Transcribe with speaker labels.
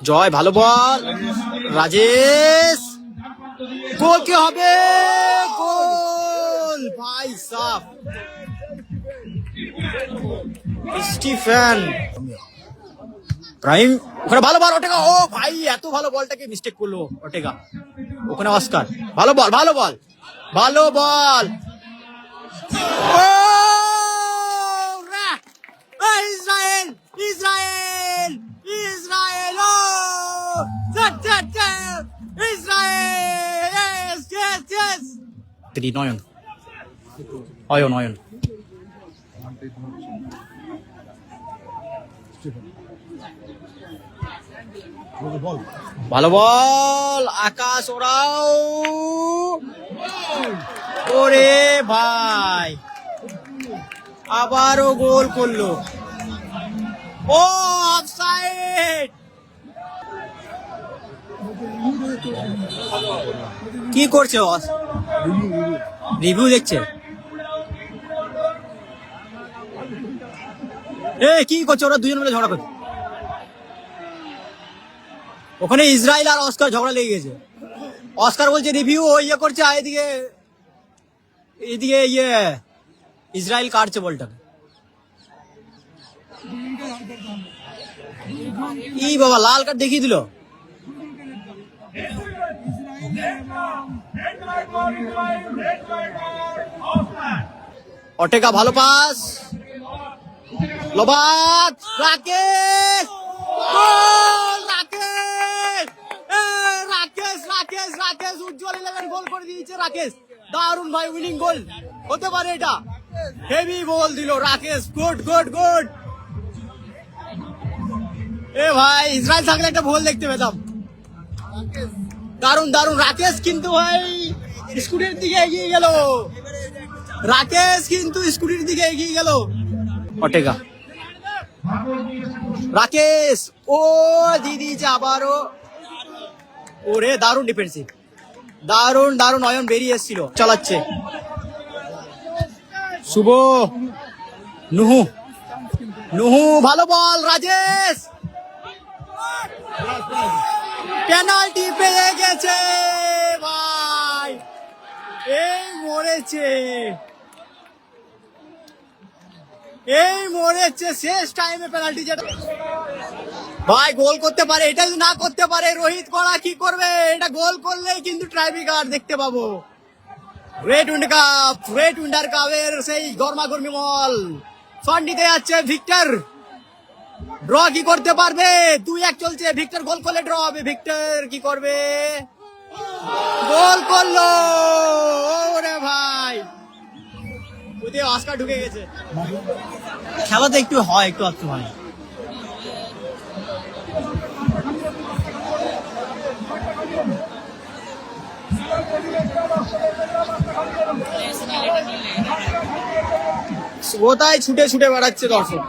Speaker 1: জয়, ভালো বল রাজেশ, গোল কি হবে? গোল ভাই সাফ স্টিফেন প্রাইম, ওখানে ভালো বল ওটেগা। ও ভাই, এত ভালো বলটাকে মিস্টেক করলো ওটেগা। ওখানে অস্কার, ভালো বল, ভালো বল, ভালো ball. Israel, Israel, Israel, Israel. Nayan, Ayan, Ayan. ভালো বল, আকাশ ওরাও। ওরে ভাই, আবারও গোল করলো। ও অফসাইড। কি করছে? রিভিউ দেখছে। কি করছে ওরা? দুজন মিলে ঝগড়া করছে। ওখানে ইসরায়েল আর অস্কার ঝগড়া লেগে গেছে। অস্কার বলছে রিভিউ ইয়ে করছে, আর এদিকে ইসরায়েল কাটছে বলটাকে। ই বাবা, লাল কার্ড দেখিয়ে দিল। অটেকা ভালো পাস, লোবাত, রাকেশ, রাকেশ, রাকেশ, রাকেশ, রাকেশ, উজ্জ্বল 11 গোল করে দিয়েছে রাকেশ। দারুণ ভাই, উইনিং গোল হতে পারে এটা। হেভি বল দিল রাকেশ, গুড গুড গুড। এ ভাই, ইসরায়েল থাকলে একটা ভুল দেখতে পেতাম। দারুণ দারুণ রাকেশ, কিন্তু ভাই স্কুটির দিকে এগিয়ে গেল। রাকেশ কিন্তু স্কুটির দিকে এগিয়ে গেল। অটেগা, রাকেশ, ও দিদি আবারও। ওরে দারুণ ডিফেন্সিভ, দারুণ দারুণ। অয়ন বেরিয়ে এসেছিল, চালাচ্ছে শুভ। নুহু, নুহু ভালো বল, রাজেশ। পেনাল্টি পেয়ে গেছে ভাই, এই মরেছে, এই মরেছে। শেষ টাইমে পেনাল্টি যেটা ভাই গোল করতে পারে, এটা যদি না করতে পারে রোহিত করা কি করবে? এটা গোল করলেই কিন্তু ট্রাইব্রেকার দেখতে পাবো। রেড কাপ, রেড উইন্ডার কাপের সেই গরমাগর্মি মল ফান্ডিতে যাচ্ছে ভিক্টর। ড্র কি করতে পারবে? 2-1 চলছে, ভিক্টর গোল করলে ড্র হবে। ভিক্টর কি করবে? গোল করলো। ওরে ভাই, ওদিকে অস্কার ঢুকে গেছে। খেলাতে একটু হয়, একটু আধটু হয়। কোথায় ছুটে ছুটে বেড়াচ্ছে দর্শক।